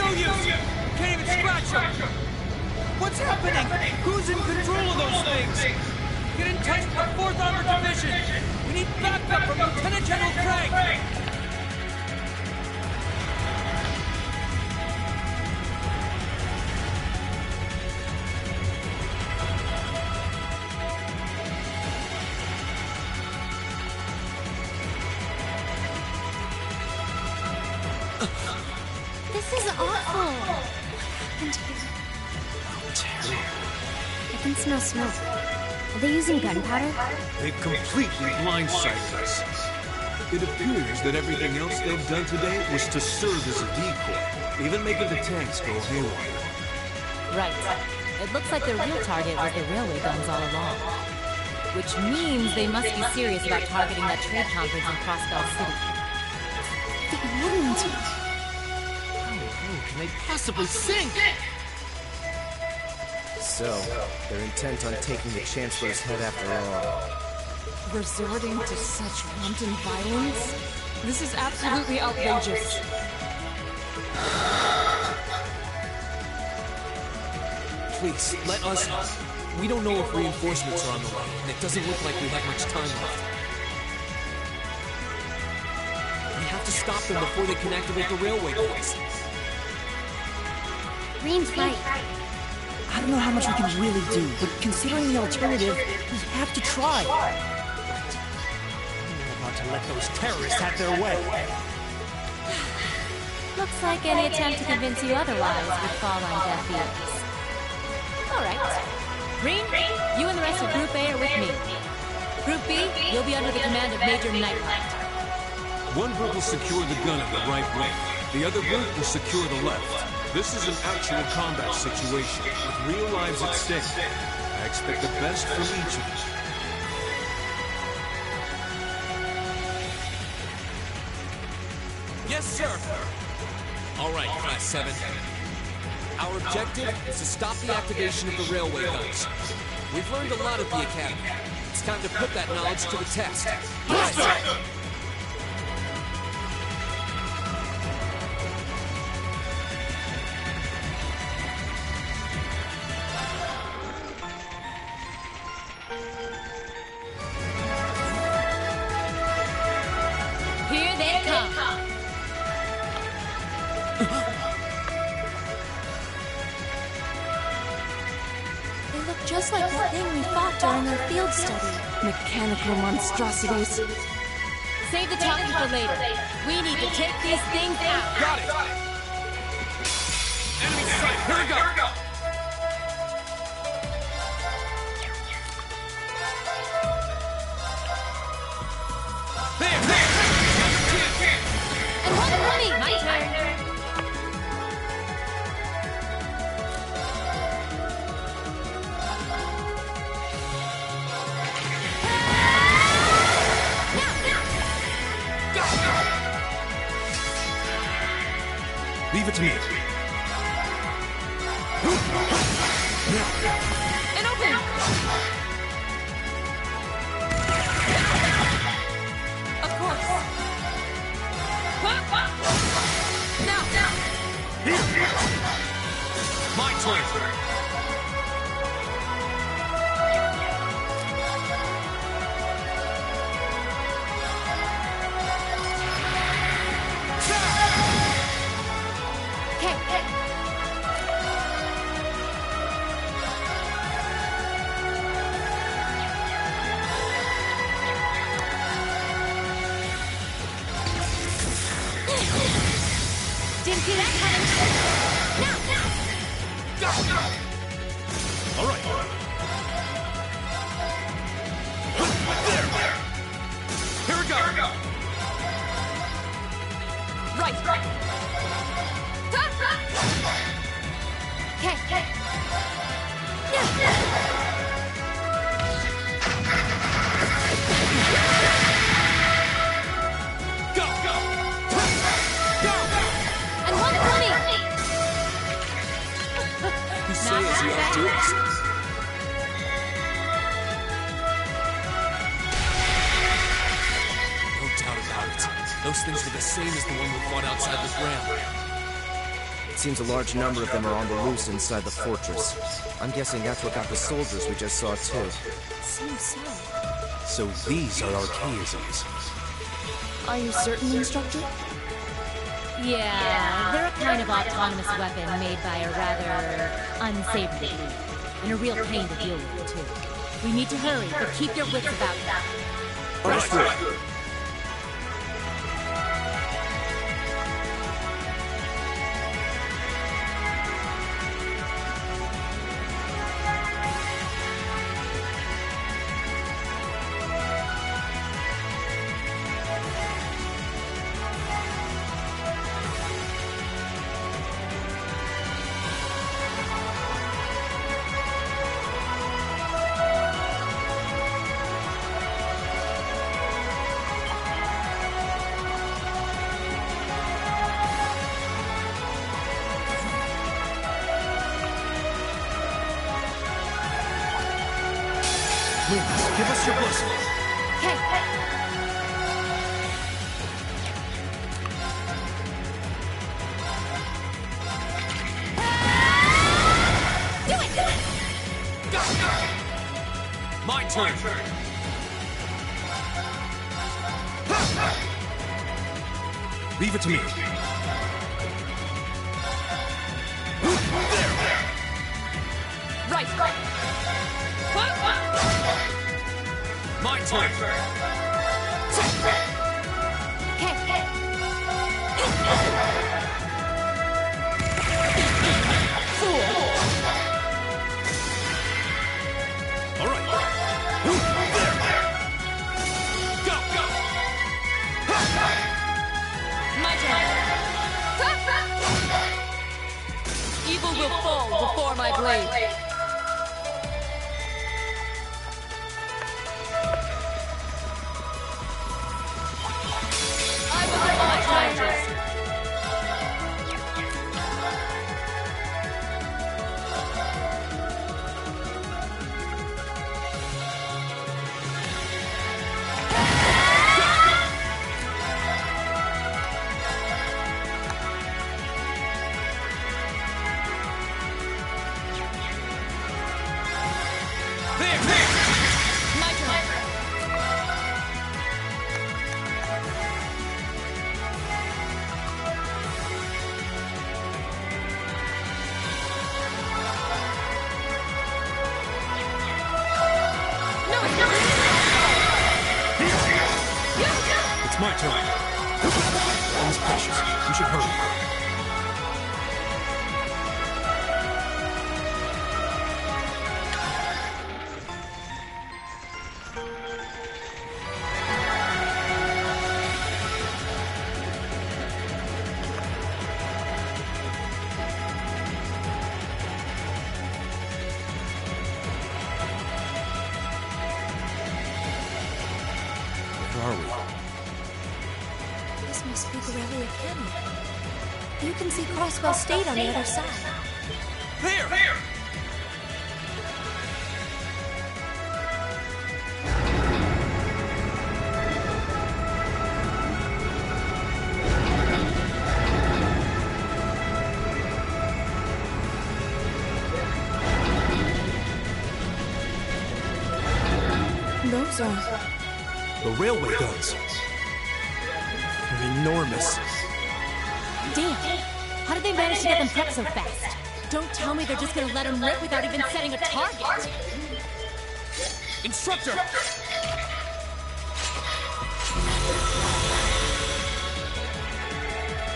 no use! Can't even scratch them! What's happening? Who's in control of those things? Get in touch with the 4th Armored Division! We need backup from Lieutenant General Craig! This is awful. What happened here? How terrible. I can smell smoke. Are they using gunpowder? They've completely blindsided us. It appears that everything else they've done today was to serve as a decoy, even making the tanks go haywire. Right. It looks like their real target was the railway guns all along. Which means they must be serious about targeting that trade conference in Crossbell City. The wind! How can they possibly sink? So, they're intent on taking the Chancellor's head after all. Resorting to such wanton violence? This is absolutely outrageous. Please, let us... We don't know if reinforcements are on the way, and it doesn't look like we have much time left. We have to stop them before they can activate the railway guns. Green's right. I don't know how much we can really do, but considering the alternative, we have to try. We're about to let those terrorists have their way. Looks like any attempt to convince you otherwise would fall on deaf ears. All right. Green, you and the rest of Group A are with me. Group B, you'll be under the command of Major Nighthawk. One group will secure the gun at the right wing. The other group will secure the left. This is an actual combat situation, with real lives at stake. I expect the best from each of us. Yes, sir. All right, Class 7. Our objective is to stop the activation of the railway guns. We've learned a lot at the Academy. It's time to put that knowledge to the test. Yes, sir! Here they come. They look just like that thing we fought during our field study. Mechanical monstrosities. Save the talking for later. We need to take these things out. Got it! Enemy sight! Here we go! And one money! My turn. Leave it to me. And open! Of course. Now! My turn! Didn't see that coming. Now! All right. There. Here we go! Right! Okay. Go! Go! Go! And one money! You say as you outdo us. No doubt about it. Those things were the same as the one we fought outside the ground. seems a large number of them are on the loose inside the fortress. I'm guessing that's what got the soldiers we just saw, too. Seems so. So these are archaisms. Are you certain, Instructor? Yeah, they're a kind of autonomous weapon made by a rather unsavory group. And a real pain to deal with, too. We need to hurry, but keep your wits about you. Understood. Please, give us your blessing. My turn. Leave it to me. Right. My turn. All right. Go, go. My turn. Evil will fall before my blade. I will defy challenges. My turn. No, it's not. It's my turn. Time's precious. We should hurry. Where are we? This must be Corellia Canyon. You can see Crosswell State on the other side. There! Those are... The railway guns. They're enormous. Damn! How did they manage to get them prepped so fast? Don't tell me they're just gonna let them rip without even setting a target! Instructor!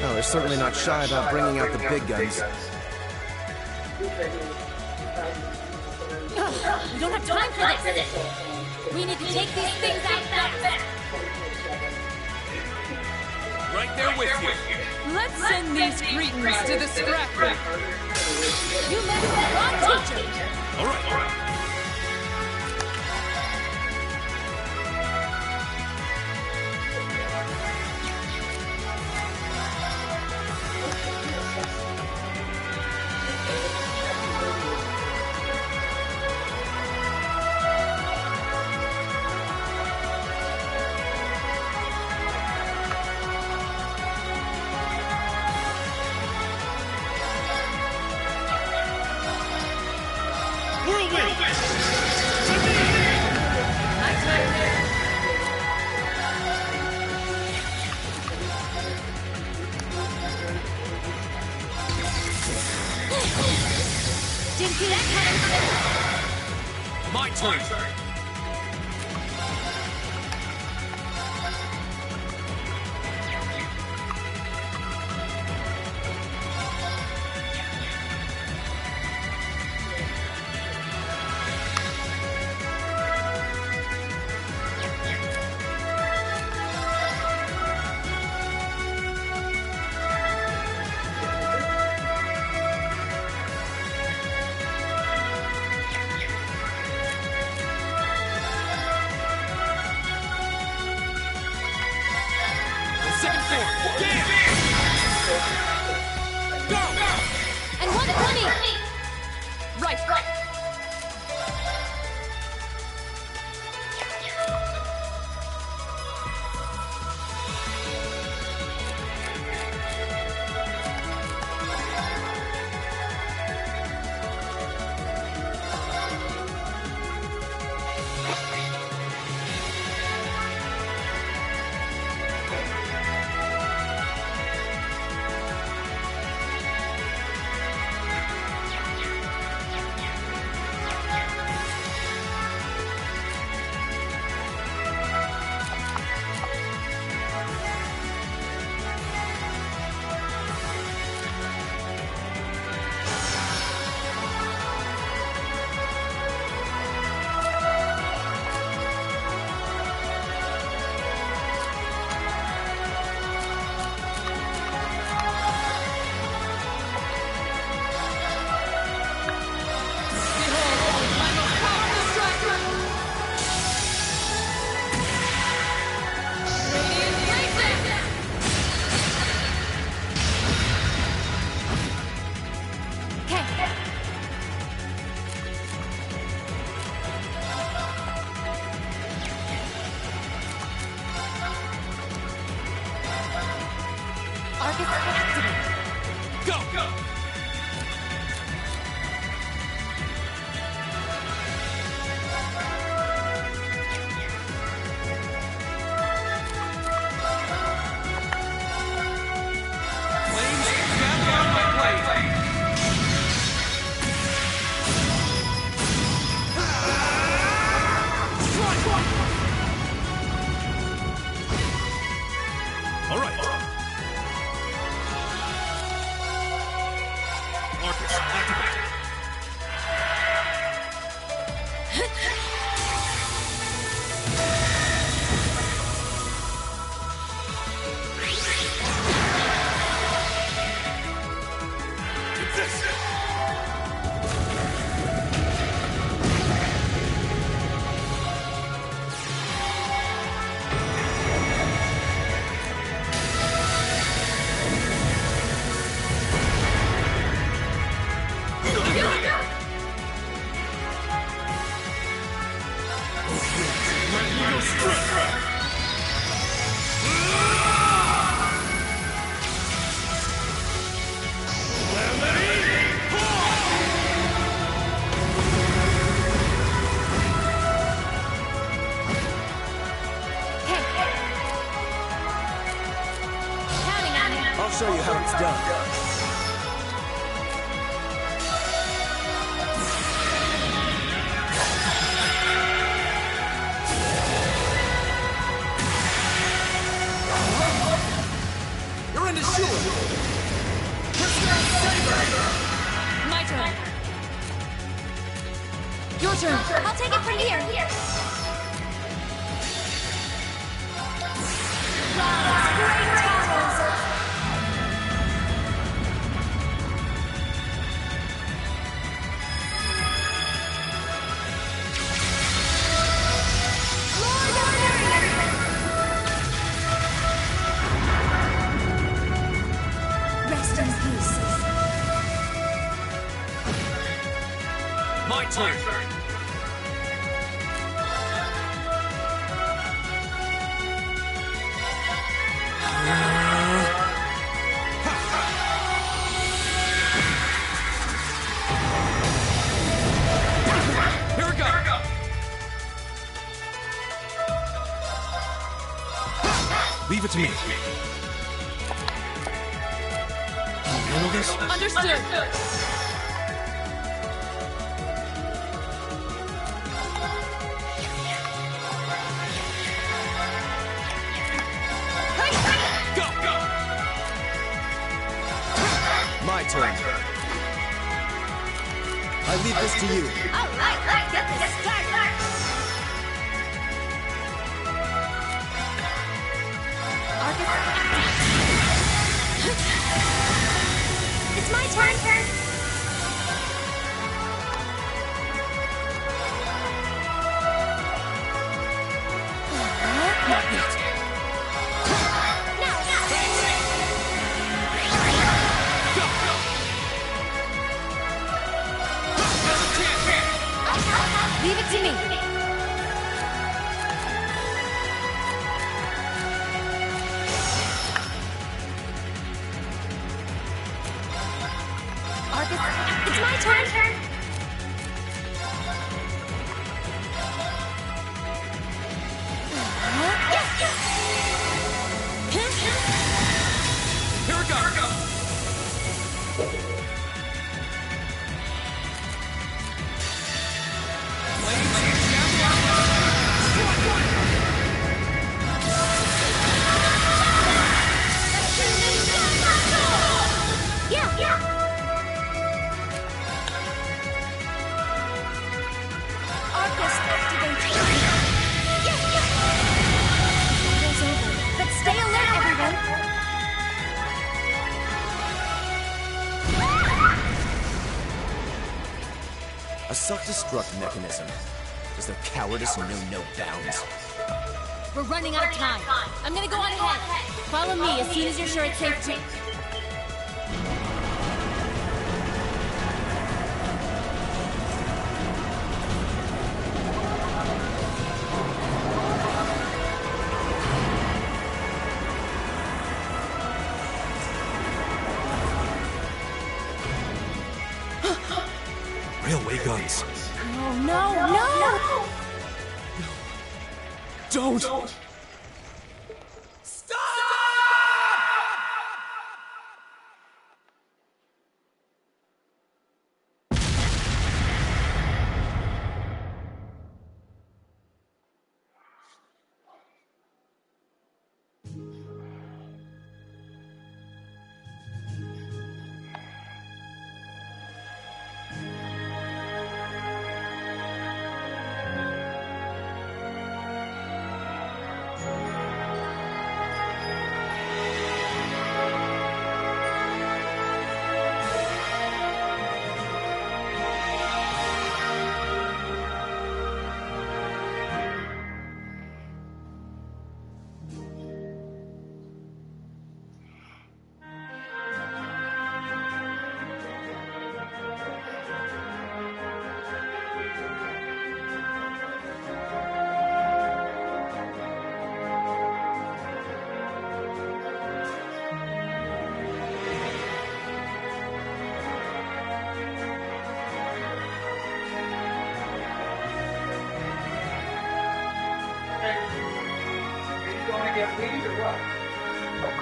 No, they're certainly not shy about bringing out the big guns. Ugh, we don't have time for this! We need to take these things out fast! Right there with you. Let's send these cretins to the scrap heap. You met the wrong teacher! All right. Didn't see that coming. My turn. Second form. Damn! Go! And 120! Right. Arcus activate. Go! Go! Flames, gather on my blade! All right. Arcus, activate. I'll show you how it's done. You're in the shoe! My turn. Your turn. I'll take it from here. Great towers. Rest in peace. My turn! Here we go! Leave it to me. Can you handle this? Understood. turn. I leave this to you. All right, let's get this started. Arcus activate. It's my turn. Leave it to me. Arcus, it's my turn. Here we go. Arcus activated. Battle's over, but stay alert, everyone. A self-destruct mechanism. Does their cowardice know no bounds? We're running out of time. I'm gonna go on ahead. Follow me as soon as you're sure it's safe to. Railway guns. Oh, no! Don't!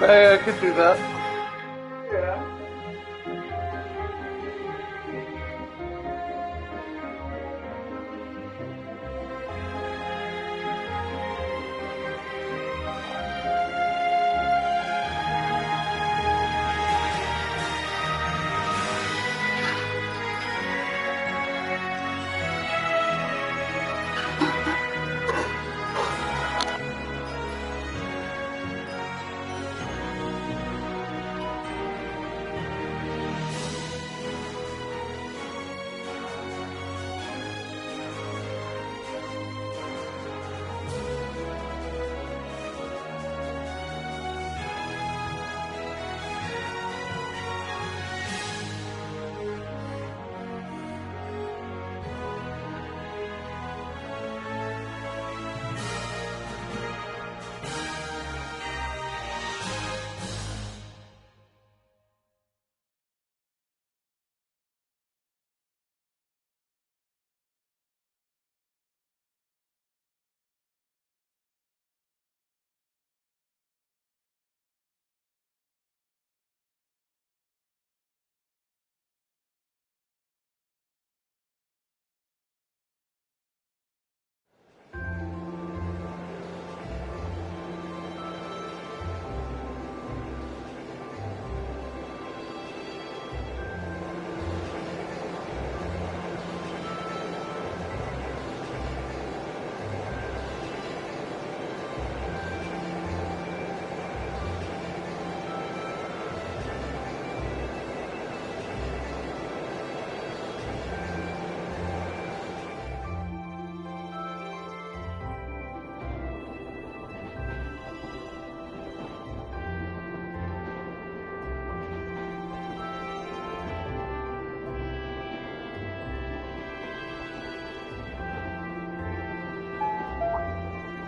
Okay, I could do that. Yeah.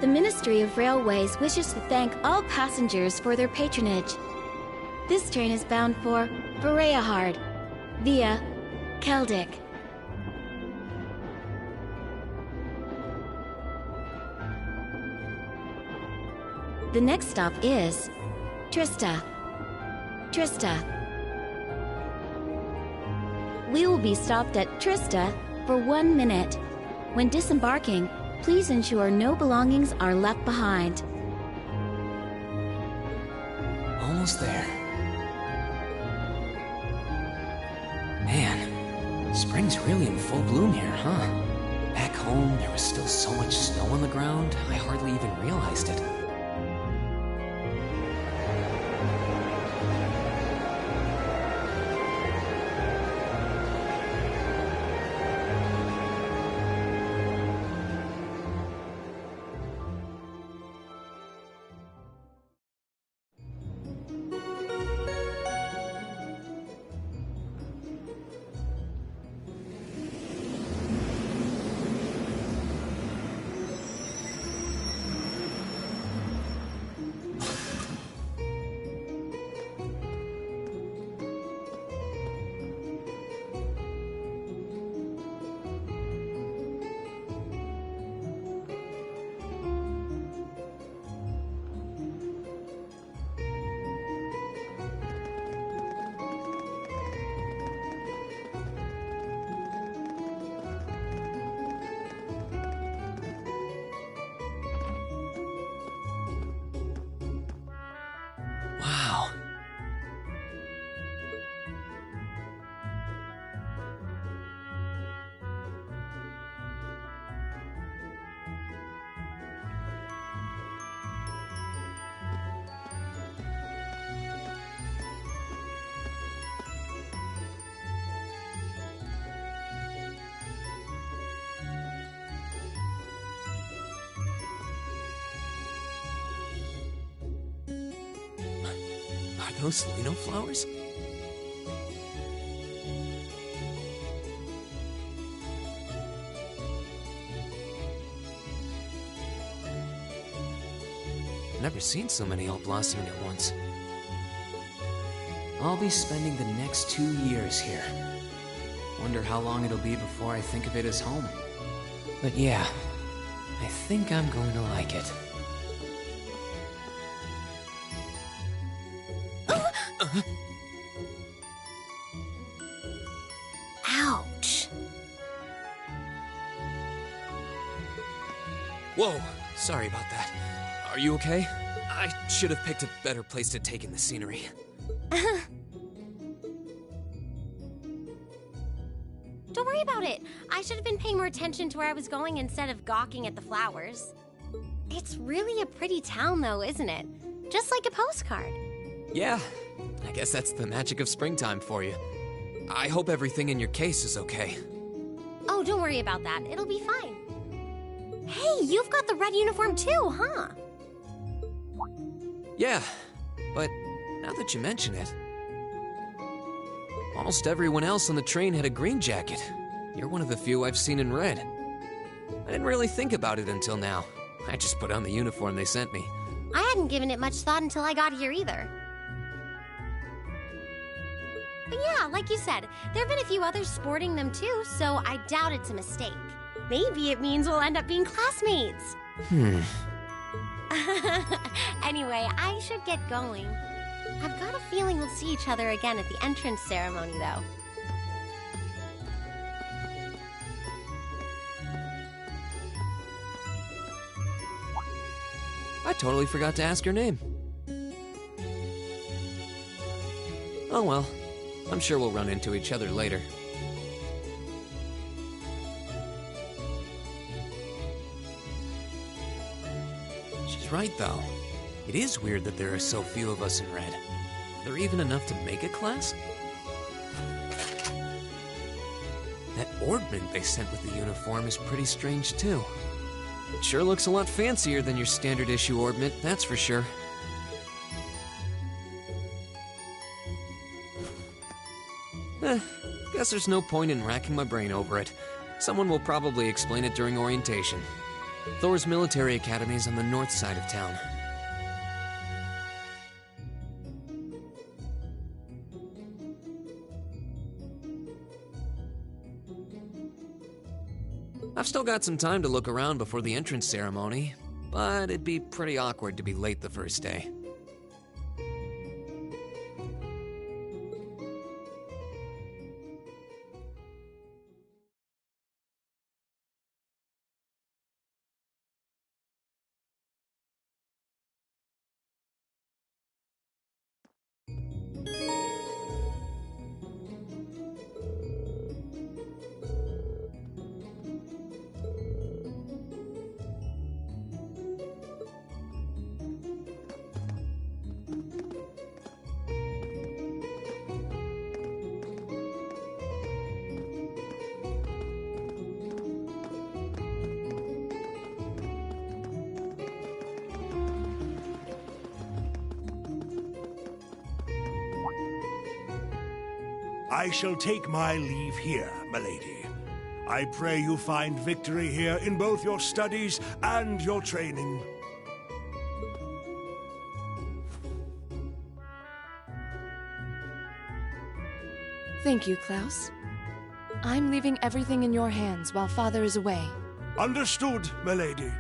The Ministry of Railways wishes to thank all passengers for their patronage. This train is bound for Bereahard via Keldic. The next stop is Trista. We will be stopped at Trista for 1 minute. When disembarking, please ensure no belongings are left behind. Almost there. Man, spring's really in full bloom here, huh? Back home, there was still so much snow on the ground, I hardly even realized it. Wow. Are those Lino flowers? Never seen so many all blossoming at once. I'll be spending the next 2 years here. Wonder how long it'll be before I think of it as home. But yeah, I think I'm going to like it. Ouch. Whoa, sorry about that. Are you okay? I should have picked a better place to take in the scenery. Don't worry about it. I should have been paying more attention to where I was going instead of gawking at the flowers. It's really a pretty town though, isn't it? Just like a postcard. Yeah, I guess that's the magic of springtime for you. I hope everything in your case is okay. Oh, don't worry about that. It'll be fine. Hey, you've got the red uniform too, huh? Yeah, but now that you mention it, almost everyone else on the train had a green jacket. You're one of the few I've seen in red. I didn't really think about it until now. I just put on the uniform they sent me. I hadn't given it much thought until I got here either. But yeah, like you said, there have been a few others sporting them too, so I doubt it's a mistake. Maybe it means we'll end up being classmates. Anyway, I should get going. I've got a feeling we'll see each other again at the entrance ceremony, though. I totally forgot to ask your name. Oh well, I'm sure we'll run into each other later. She's right, though. It is weird that there are so few of us in red. Are there even enough to make a class? That ornament they sent with the uniform is pretty strange, too. It sure looks a lot fancier than your standard issue ornament, that's for sure. Guess there's no point in racking my brain over it. Someone will probably explain it during orientation. Thor's military academy is on the north side of town. I've still got some time to look around before the entrance ceremony, but it'd be pretty awkward to be late the first day. I shall take my leave here, milady. I pray you find victory here in both your studies and your training. Thank you, Klaus. I'm leaving everything in your hands while Father is away. Understood, milady.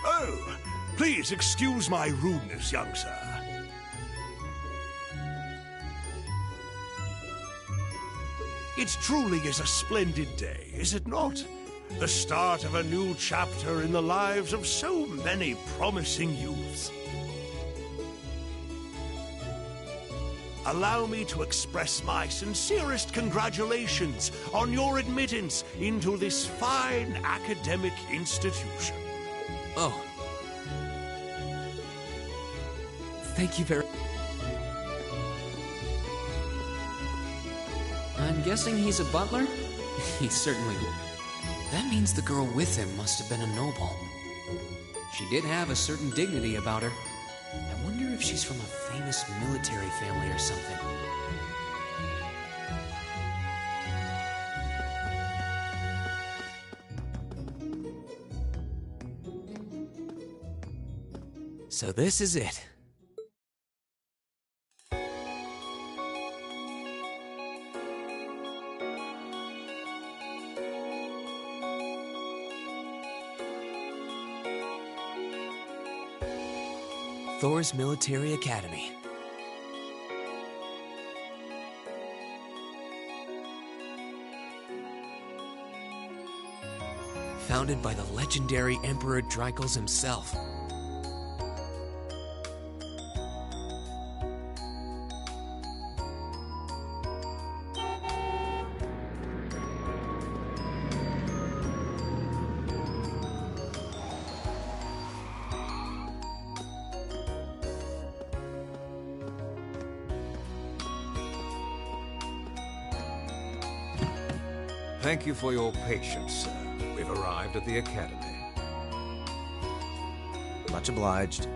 Oh, please excuse my rudeness, young sir. It truly is a splendid day, is it not? The start of a new chapter in the lives of so many promising youths. Allow me to express my sincerest congratulations on your admittance into this fine academic institution. Oh. Thank you very... I'm guessing he's a butler? He certainly... That means the girl with him must have been a noble. She did have a certain dignity about her. I wonder if she's from a famous military family or something. So this is it. Thor's Military Academy. Founded by the legendary Emperor Dreikels himself. Thank you for your patience, sir. We've arrived at the Academy. Much obliged.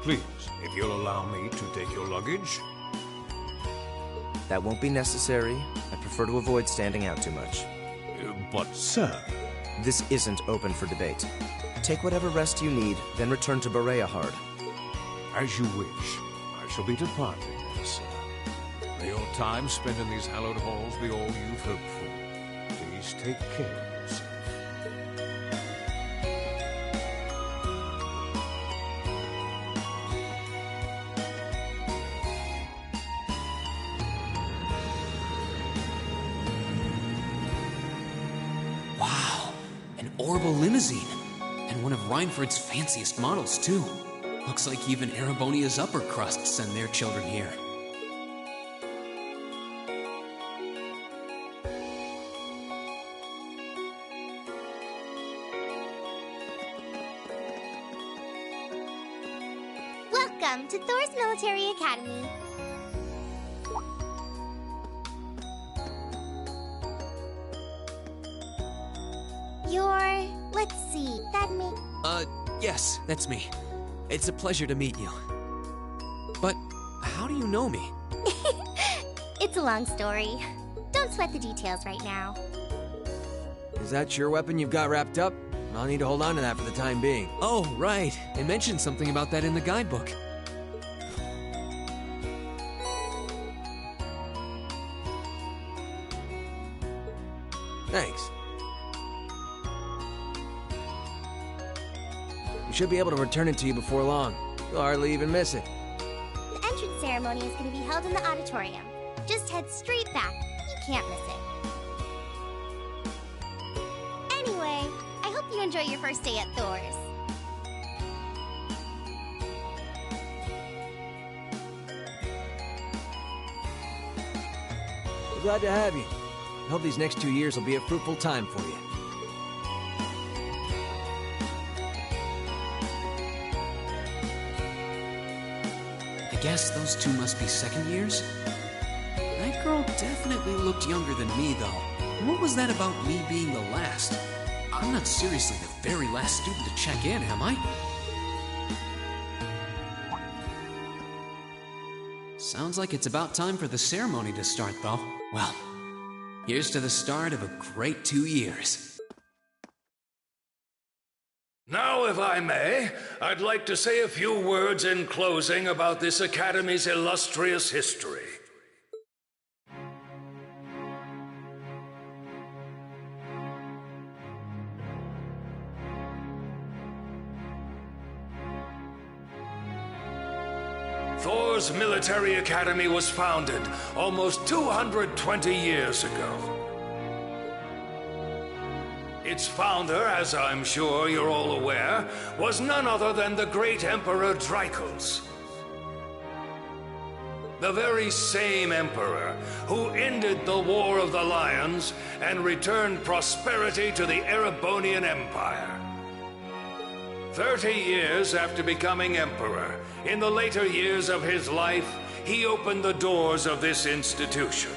Please, if you'll allow me to take your luggage. That won't be necessary. I prefer to avoid standing out too much. But, sir... This isn't open for debate. Take whatever rest you need, then return to Bereahard. As you wish. I shall be departing, sir. May your time spent in these hallowed halls be all you've hoped for. Please take care of yourself. Orbital limousine, and one of Reinford's fanciest models, too. Looks like even Erebonia's upper crust send their children here. Welcome to Thor's Military Academy. Yes, that's me. It's a pleasure to meet you. But how do you know me? It's a long story. Don't sweat the details right now. Is that your weapon you've got wrapped up? I'll need to hold on to that for the time being. Oh, right. They mentioned something about that in the guidebook. Thanks. We should be able to return it to you before long. You'll hardly even miss it. The entrance ceremony is going to be held in the auditorium. Just head straight back. You can't miss it. Anyway, I hope you enjoy your first day at Thor's. We're glad to have you. I hope these next 2 years will be a fruitful time for you. I guess those two must be second years? That girl definitely looked younger than me, though. What was that about me being the last? I'm not seriously the very last student to check in, am I? Sounds like it's about time for the ceremony to start, though. Well, here's to the start of a great 2 years. Now, if I may, I'd like to say a few words in closing about this Academy's illustrious history. Thor's Military Academy was founded almost 220 years ago. Its founder, as I'm sure you're all aware, was none other than the great Emperor Drykos. The very same emperor who ended the War of the Lions and returned prosperity to the Erebonian Empire. 30 years after becoming emperor, in the later years of his life, he opened the doors of this institution.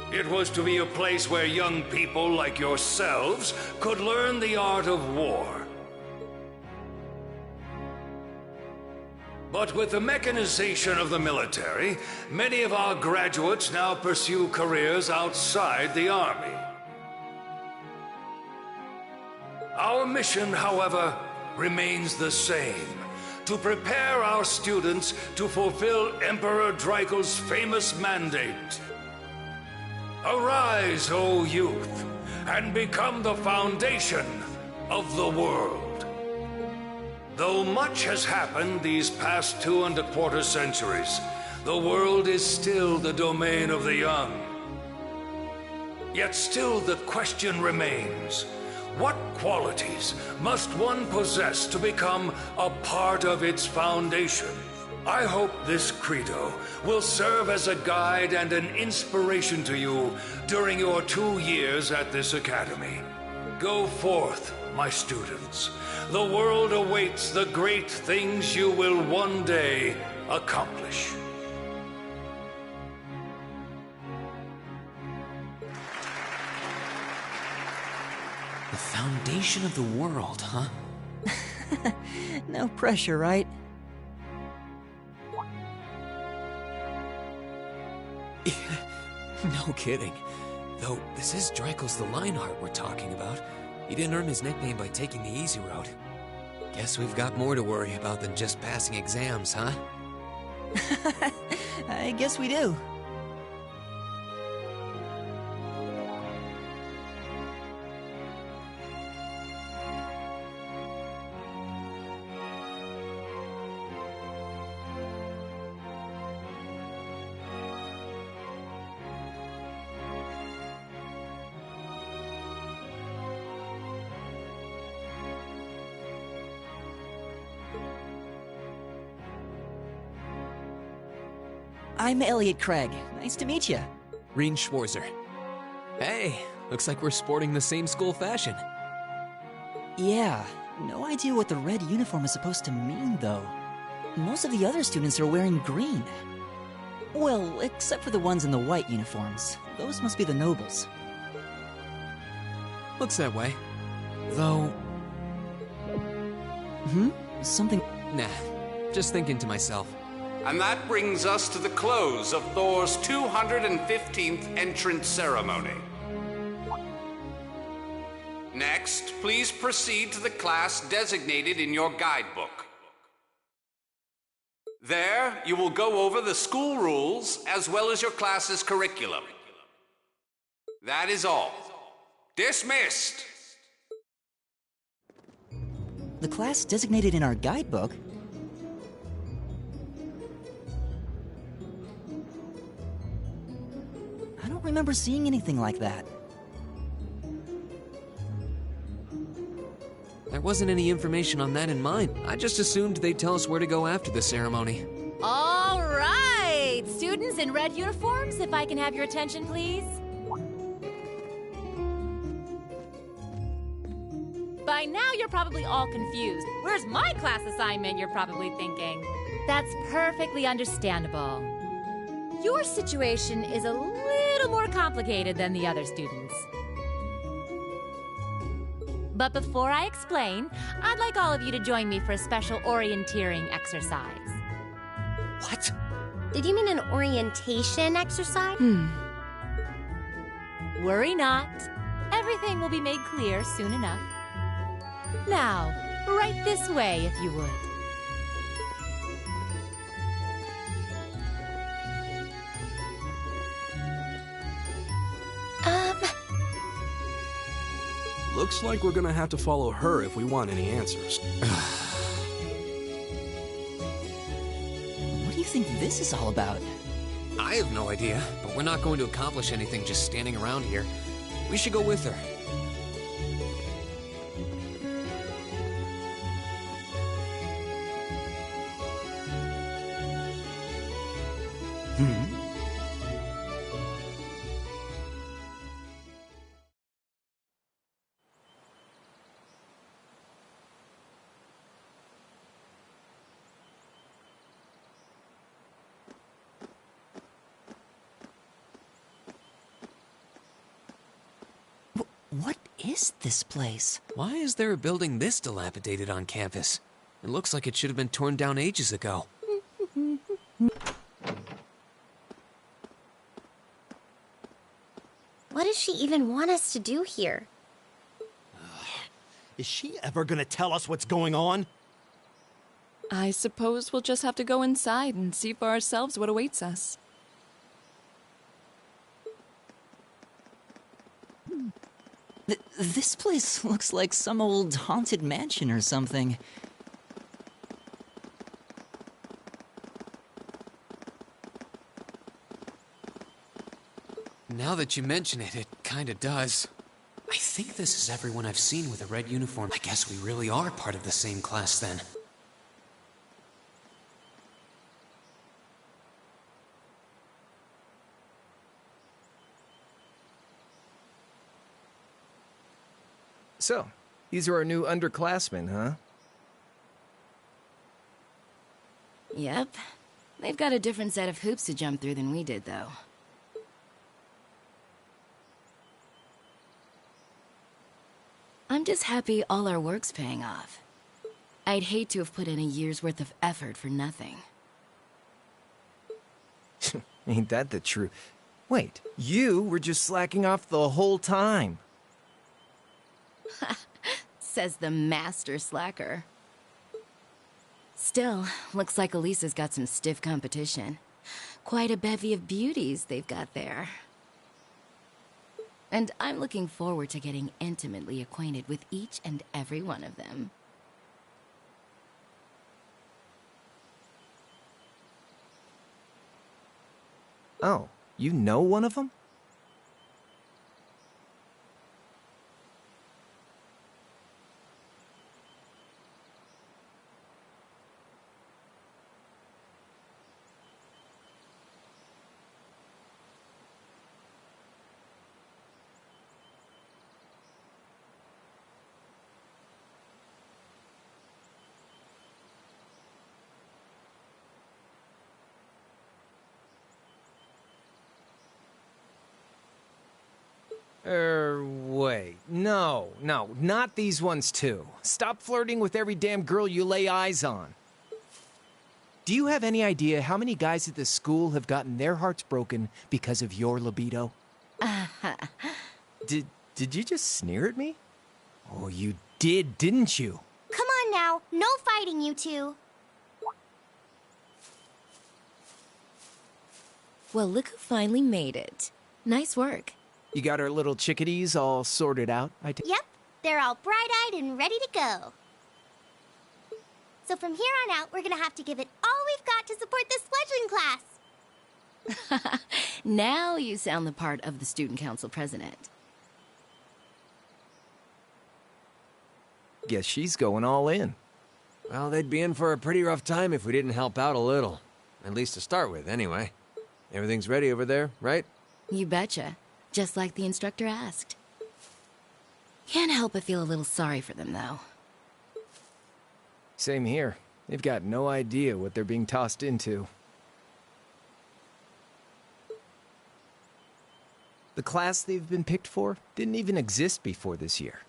It was to be a place where young people like yourselves could learn the art of war. But with the mechanization of the military, many of our graduates now pursue careers outside the Army. Our mission, however, remains the same: to prepare our students to fulfill Emperor Drykos' famous mandate. Arise, O youth, and become the foundation of the world. Though much has happened these past 2¼ centuries, the world is still the domain of the young. Yet still the question remains: what qualities must one possess to become a part of its foundation? I hope this credo will serve as a guide and an inspiration to you during your 2 years at this academy. Go forth, my students. The world awaits the great things you will one day accomplish. The foundation of the world, huh? No pressure, right? No kidding. Though, this is Drykos the Lionheart we're talking about. He didn't earn his nickname by taking the easy route. Guess we've got more to worry about than just passing exams, huh? I guess we do. I'm Elliot Craig. Nice to meet you. Reen Schwarzer. Hey, looks like we're sporting the same school fashion. Yeah, no idea what the red uniform is supposed to mean, though. Most of the other students are wearing green. Well, except for the ones in the white uniforms. Those must be the nobles. Looks that way. Though, Something... Nah, just thinking to myself. And that brings us to the close of Thor's 215th entrance ceremony. Next, please proceed to the class designated in your guidebook. There, you will go over the school rules as well as your class's curriculum. That is all. Dismissed! The class designated in our guidebook? I don't remember seeing anything like that. There wasn't any information on that in mine. I just assumed they'd tell us where to go after the ceremony. All right! Students in red uniforms, if I can have your attention, please. By now, you're probably all confused. Where's my class assignment, you're probably thinking. That's perfectly understandable. Your situation is a little more complicated than the other students. But before I explain, I'd like all of you to join me for a special orienteering exercise. What? Did you mean an orientation exercise? Worry not. Everything will be made clear soon enough. Now, right this way, if you would. Looks like we're gonna have to follow her if we want any answers. What do you think this is all about? I have no idea, but we're not going to accomplish anything just standing around here. We should go with her. What is this place? Why is there a building this dilapidated on campus? It looks like it should have been torn down ages ago. What does she even want us to do here? Is she ever gonna tell us what's going on? I suppose we'll just have to go inside and see for ourselves what awaits us. This place looks like some old haunted mansion or something. Now that you mention it, it kinda does. I think this is everyone I've seen with a red uniform. I guess we really are part of the same class then. So, these are our new underclassmen, huh? Yep. They've got a different set of hoops to jump through than we did, though. I'm just happy all our work's paying off. I'd hate to have put in a year's worth of effort for nothing. Ain't that the truth? Wait, you were just slacking off the whole time. Says the master slacker. Still, looks like Elisa's got some stiff competition. Quite a bevy of beauties they've got there. And I'm looking forward to getting intimately acquainted with each and every one of them. Oh, you know one of them? way. No, not these ones too. Stop flirting with every damn girl you lay eyes on. Do you have any idea how many guys at this school have gotten their hearts broken because of your libido? Did you just sneer at me? Oh, you did, didn't you? Come on now, no fighting, you two. Well, look who finally made it. Nice work. You got our little chickadees all sorted out, Yep, they're all bright-eyed and ready to go. So from here on out, we're gonna have to give it all we've got to support this fledgling class. Now you sound the part of the student council president. Guess she's going all in. Well, they'd be in for a pretty rough time if we didn't help out a little. At least to start with, anyway. Everything's ready over there, right? You betcha. Just like the instructor asked. Can't help but feel a little sorry for them, though. Same here. They've got no idea what they're being tossed into. The class they've been picked for didn't even exist before this year.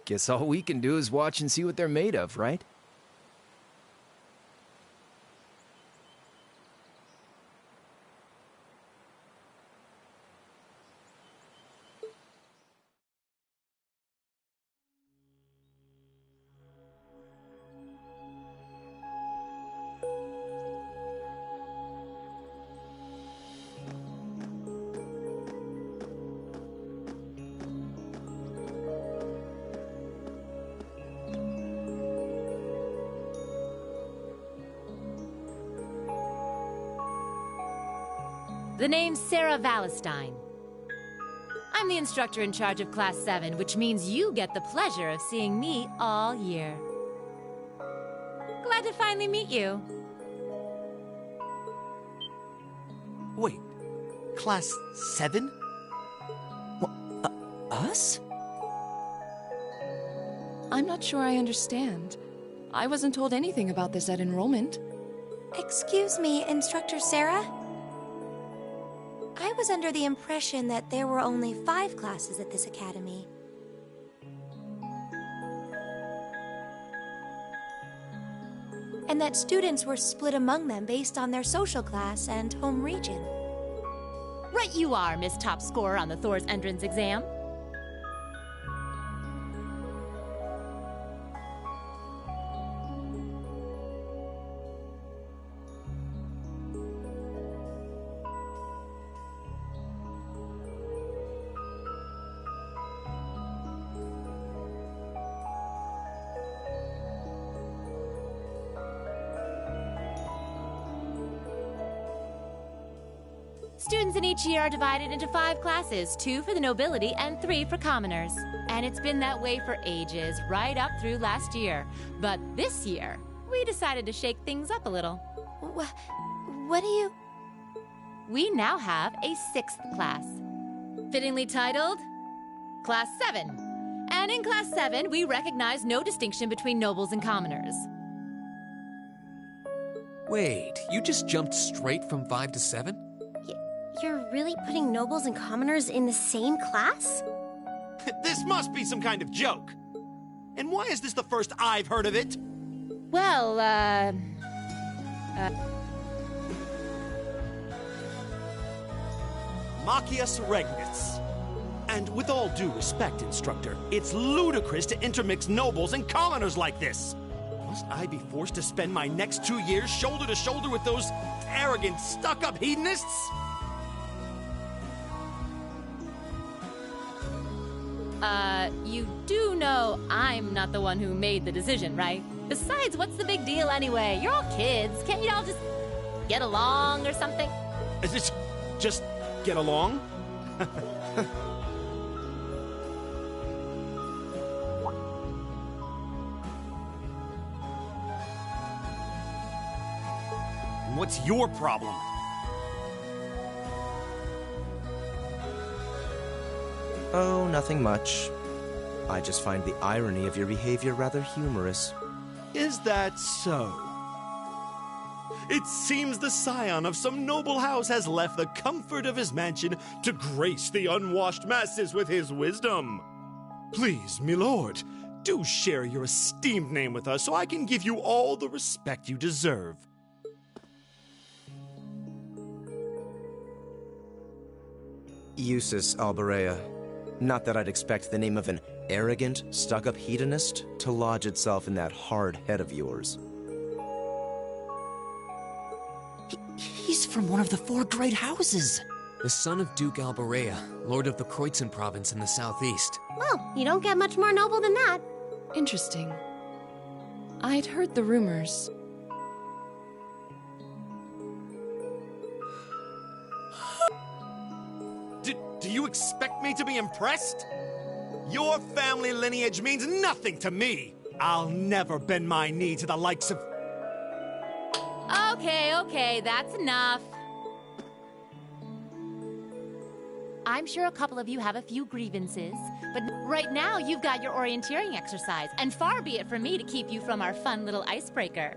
Guess all we can do is watch and see what they're made of, right? The name's Sarah Valestine. I'm the instructor in charge of Class 7, which means you get the pleasure of seeing me all year. Glad to finally meet you. Wait, Class 7? Us? I'm not sure I understand. I wasn't told anything about this at enrollment. Excuse me, Instructor Sarah? I was under the impression that there were only 5 classes at this academy. And that students were split among them based on their social class and home region. Right you are, Miss Top Scorer on the Thor's entrance exam. Students in each year are divided into 5 classes, 2 for the nobility and 3 for commoners. And it's been that way for ages, right up through last year. But this year, we decided to shake things up a little. What do you... We now have a 6th class, fittingly titled Class 7. And in Class 7, we recognize no distinction between nobles and commoners. Wait, you just jumped straight from 5 to 7? You're really putting nobles and commoners in the same class? This must be some kind of joke. And why is this the first I've heard of it? Well, Machias Regnus. And with all due respect, Instructor, it's ludicrous to intermix nobles and commoners like this. Must I be forced to spend my next 2 years shoulder to shoulder with those arrogant, stuck-up hedonists? You do know I'm not the one who made the decision, right? Besides, what's the big deal anyway? You're all kids. Can't you all just get along or something? Is it just get along? What's your problem? Oh, nothing much. I just find the irony of your behavior rather humorous. Is that so? It seems the scion of some noble house has left the comfort of his mansion to grace the unwashed masses with his wisdom. Please, milord, do share your esteemed name with us so I can give you all the respect you deserve. Eustace Alberea. Not that I'd expect the name of an arrogant, stuck-up hedonist to lodge itself in that hard head of yours. He's from one of the 4 great houses. The son of Duke Alberea, lord of the Kreutzen province in the southeast. Well, you don't get much more noble than that. Interesting. I'd heard the rumors. Do you expect me to be impressed? Your family lineage means nothing to me. I'll never bend my knee to the likes of... Okay, that's enough. I'm sure a couple of you have a few grievances, but right now you've got your orienteering exercise, and far be it from me to keep you from our fun little icebreaker.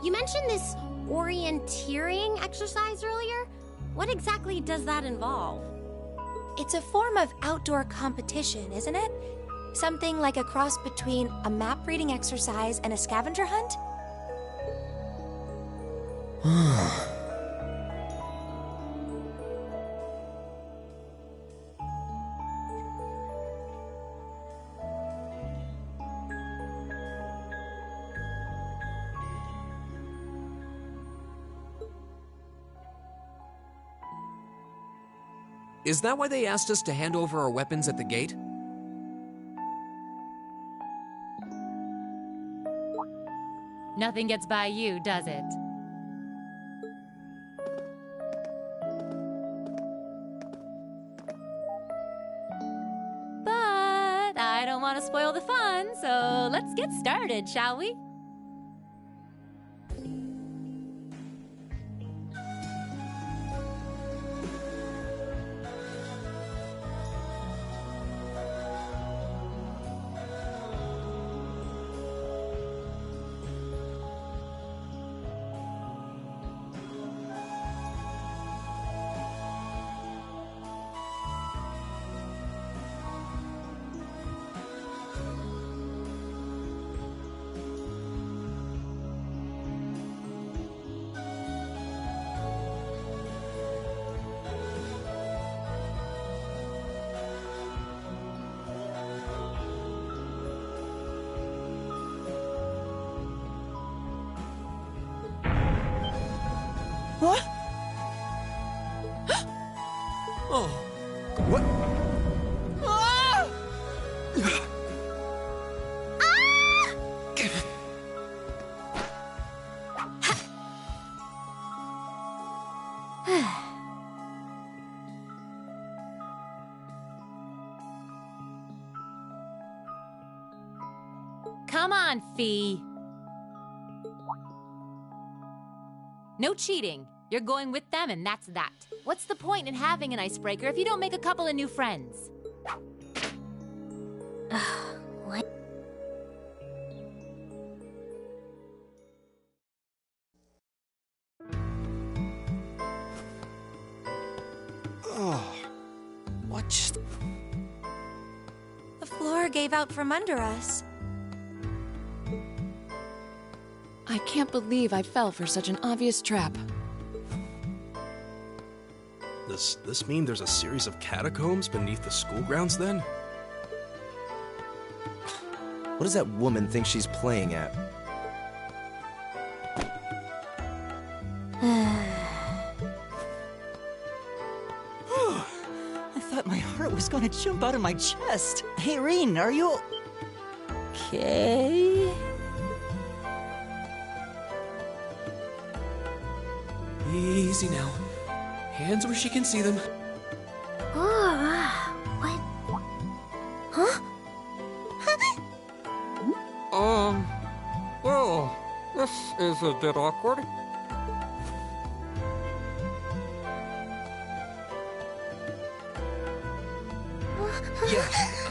You mentioned this orienteering exercise earlier. What exactly does that involve? It's a form of outdoor competition, isn't it? Something like a cross between a map-reading exercise and a scavenger hunt? Is that why they asked us to hand over our weapons at the gate? Nothing gets by you, does it? But I don't want to spoil the fun, so let's get started, shall we? What? Oh. What? Ah! Come on, Fee. No cheating. You're going with them, and that's that. What's the point in having an icebreaker if you don't make a couple of new friends? What? Oh, what just... The floor gave out from under us. I can't believe I fell for such an obvious trap. Does this mean there's a series of catacombs beneath the school grounds then? What does that woman think she's playing at? I thought my heart was gonna jump out of my chest. Hey, Reen, are you... okay? Easy now. Hands where she can see them. What? Huh? Well, this is a bit awkward.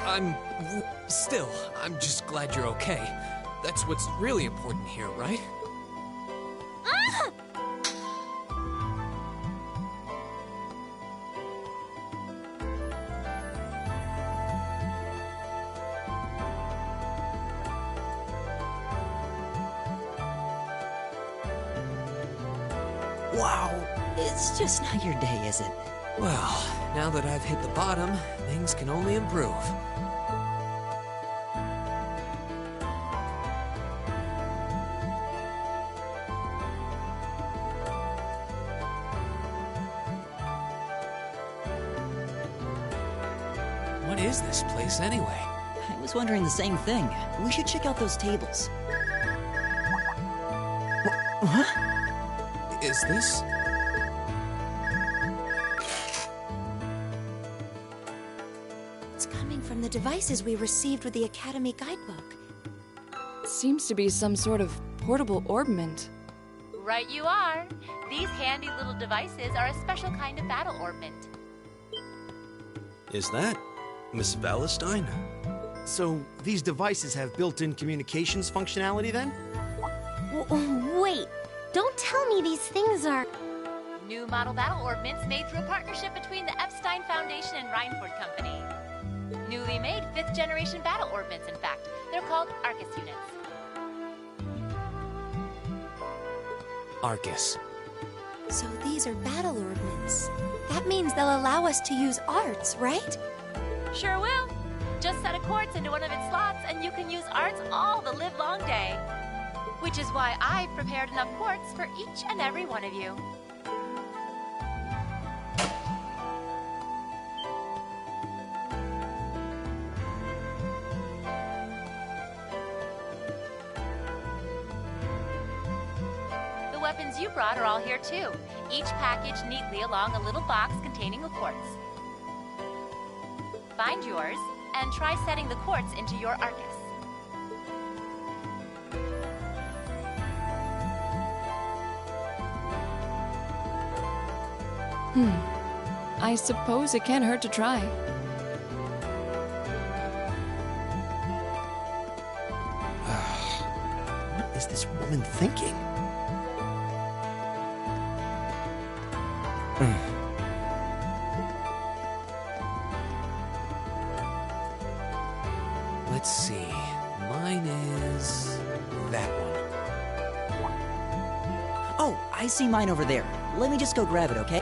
I'm just glad you're okay. That's what's really important here, right? Ah! Wow, it's just not your day, is it? Well, now that I've hit the bottom, things can only improve. What is this place anyway? I was wondering the same thing. We should check out those tables. What? Is this? It's coming from the devices we received with the Academy guidebook. Seems to be some sort of portable orbment. Right you are. These handy little devices are a special kind of battle orbment. Is that Miss Valentine? So, these devices have built-in communications functionality then? Wait, don't tell me these things are... New model battle orbments made through a partnership between the Epstein Foundation and Reinford Company. Newly made 5th generation battle orbments, in fact. They're called Arcus units. Arcus. So these are battle orbments. That means they'll allow us to use arts, right? Sure will. Just set a quartz into one of its slots and you can use arts all the livelong day. Which is why I've prepared enough quartz for each and every one of you. The weapons you brought are all here too, each packaged neatly along a little box containing a quartz. Find yours and try setting the quartz into your Arcus. I suppose it can't hurt to try. What is this woman thinking? Let's see. Mine is that one. Oh, I see mine over there. Let me just go grab it, okay?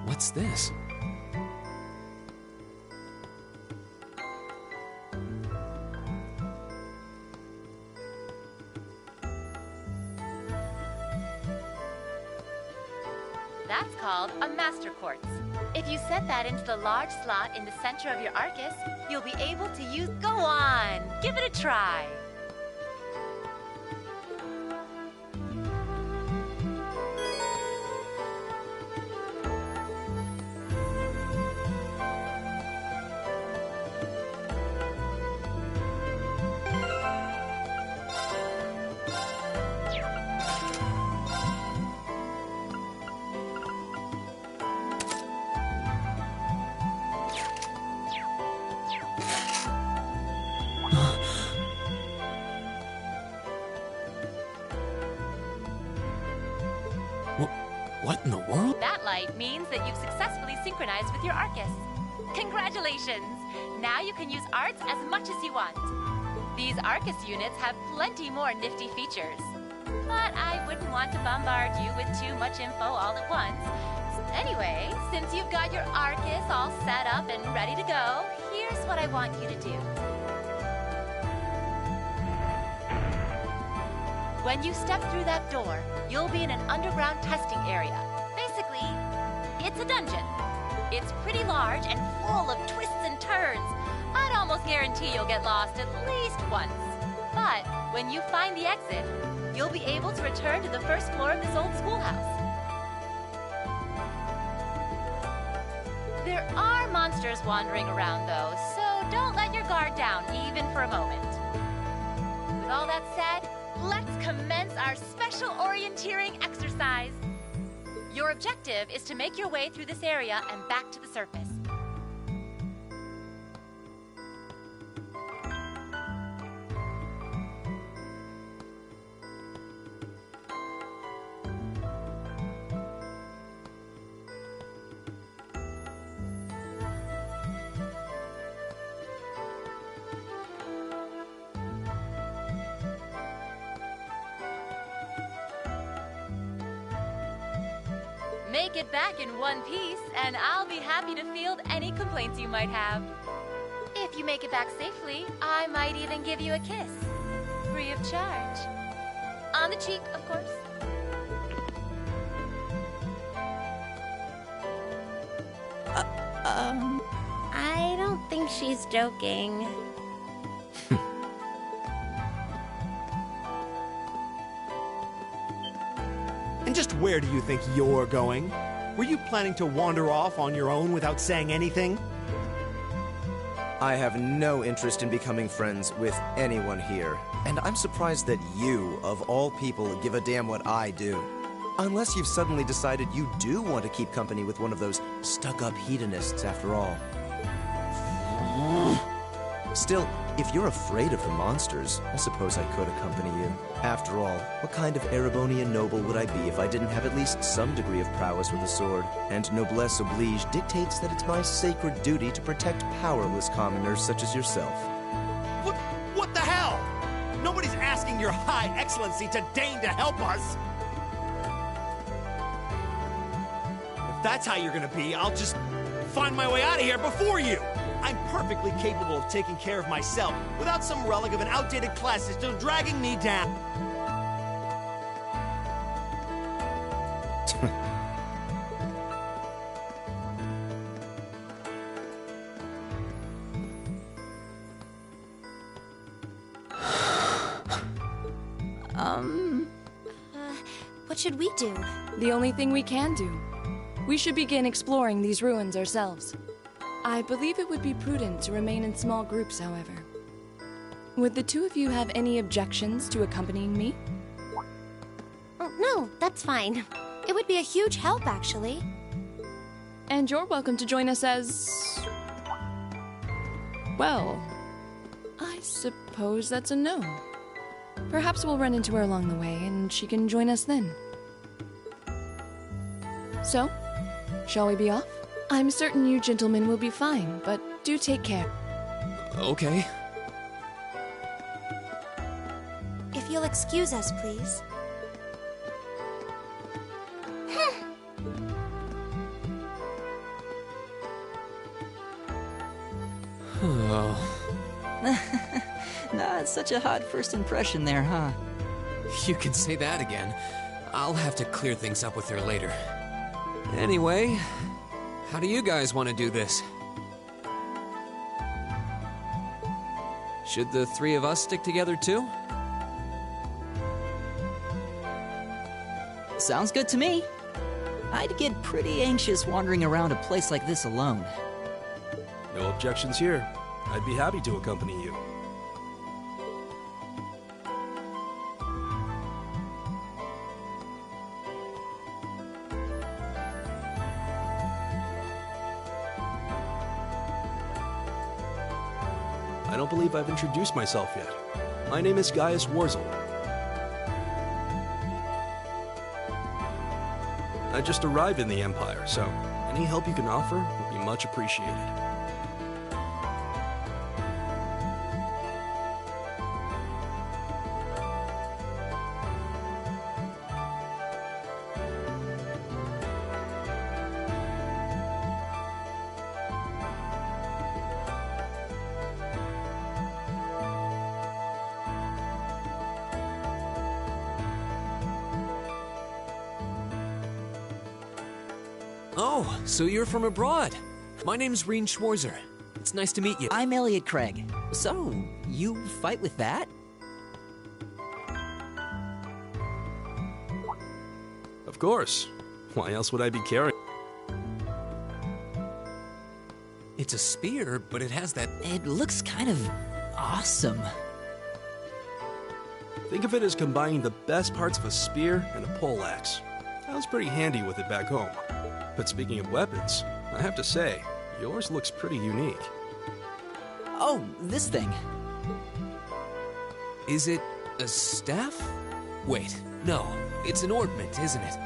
What's this? That's called a master quartz. If you set that into the large slot in the center of your Arcus, you'll be able to use... Go on! Give it a try! What in the world? That light means that you've successfully synchronized with your Arcus. Congratulations! Now you can use arts as much as you want. These Arcus units have plenty more nifty features. But I wouldn't want to bombard you with too much info all at once. Anyway, since you've got your Arcus all set up and ready to go, here's what I want you to do. When you step through that door, you'll be in an underground testing area. Basically, it's a dungeon. It's pretty large and full of twists and turns. I'd almost guarantee you'll get lost at least once. But when you find the exit, you'll be able to return to the first floor of this old schoolhouse. There are monsters wandering around, though, so don't let your guard down, even for a moment. With all that said, let's commence our special orienteering exercise. Your objective is to make your way through this area and back to the surface. Make it back in one piece, and I'll be happy to field any complaints you might have. If you make it back safely, I might even give you a kiss. Free of charge. On the cheek, of course. I don't think she's joking. And just where do you think you're going? Were you planning to wander off on your own without saying anything? I have no interest in becoming friends with anyone here, and I'm surprised that you, of all people, give a damn what I do. Unless you've suddenly decided you do want to keep company with one of those stuck-up hedonists after all. Still, if you're afraid of the monsters, I suppose I could accompany you. After all, what kind of Erebonian noble would I be if I didn't have at least some degree of prowess with a sword? And noblesse oblige dictates that it's my sacred duty to protect powerless commoners such as yourself. What the hell? Nobody's asking your high excellency to deign to help us! If that's how you're gonna be, I'll just find my way out of here before you! I'm perfectly capable of taking care of myself without some relic of an outdated class system dragging me down. What should we do? The only thing we can do. We should begin exploring these ruins ourselves. I believe it would be prudent to remain in small groups, however. Would the two of you have any objections to accompanying me? Oh, no, that's fine. It would be a huge help, actually. And you're welcome to join us as... well, I suppose that's a no. Perhaps we'll run into her along the way, and she can join us then. So, shall we be off? I'm certain you gentlemen will be fine, but do take care. Okay. If you'll excuse us, please. Not such a hot first impression there, huh? You can say that again. I'll have to clear things up with her later. Anyway, how do you guys want to do this? Should the three of us stick together too? Sounds good to me. I'd get pretty anxious wandering around a place like this alone. No objections here. I'd be happy to accompany you. I don't believe I've introduced myself yet. My name is Gaius Warzel. I just arrived in the Empire, so any help you can offer would be much appreciated. Oh, so you're from abroad. My name's Reen Schwarzer. It's nice to meet you. I'm Elliot Craig. So, you fight with that? Of course. Why else would I be carrying? It's a spear, but it has that... It looks kind of awesome. Think of it as combining the best parts of a spear and a poleaxe. I was pretty handy with it back home. But speaking of weapons, I have to say, yours looks pretty unique. Oh, this thing. Is it a staff? Wait, no. It's an ornament, isn't it?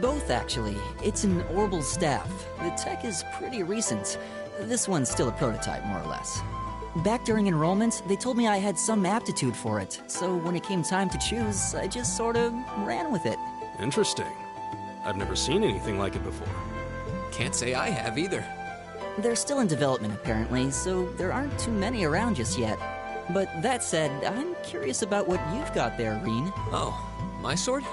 Both, actually. It's an orbital staff. The tech is pretty recent. This one's still a prototype, more or less. Back during enrollment, they told me I had some aptitude for it, so when it came time to choose, I just sort of ran with it. Interesting. I've never seen anything like it before. Can't say I have either. They're still in development, apparently, so there aren't too many around just yet. But that said, I'm curious about what you've got there, Reen. Oh, my sword?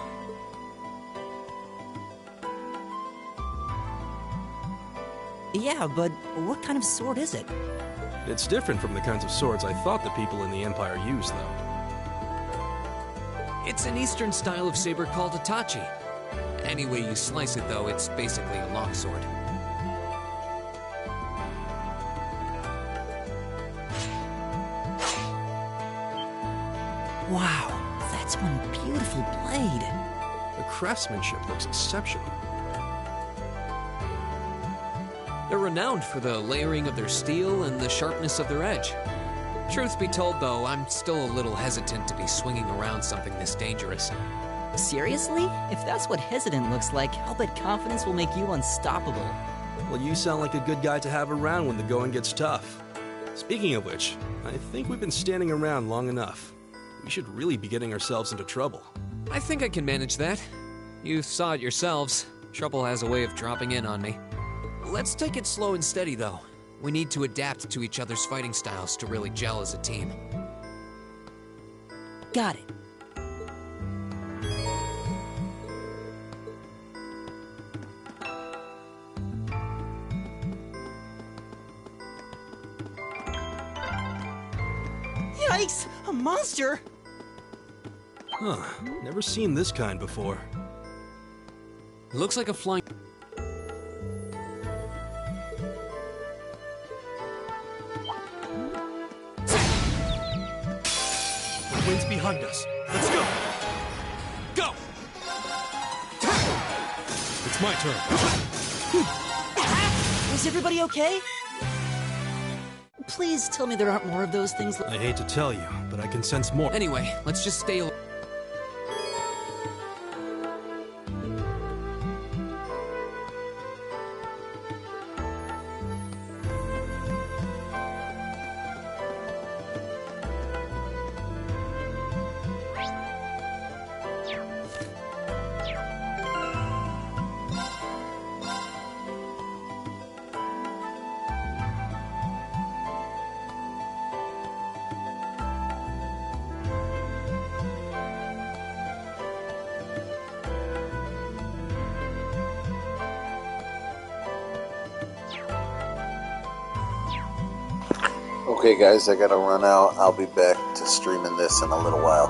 Yeah, but what kind of sword is it? It's different from the kinds of swords I thought the people in the Empire used, though. It's an Eastern style of saber called a tachi. Any way you slice it, though, it's basically a longsword. Wow, that's one beautiful blade. The craftsmanship looks exceptional. They're renowned for the layering of their steel and the sharpness of their edge. Truth be told, though, I'm still a little hesitant to be swinging around something this dangerous. Seriously? If that's what hesitant looks like, I'll bet confidence will make you unstoppable. Well, you sound like a good guy to have around when the going gets tough. Speaking of which, I think we've been standing around long enough. We should really be getting ourselves into trouble. I think I can manage that. You saw it yourselves. Trouble has a way of dropping in on me. Let's take it slow and steady, though. We need to adapt to each other's fighting styles to really gel as a team. Got it. Yikes! A monster! Huh. Never seen this kind before. Looks like a flying... The wind's behind us. Let's go! Go! It's my turn. Is everybody okay? Please tell me there aren't more of those things. I hate to tell you, but I can sense more. Anyway, let's just stay... Okay guys, I gotta run out. I'll be back to streaming this in a little while.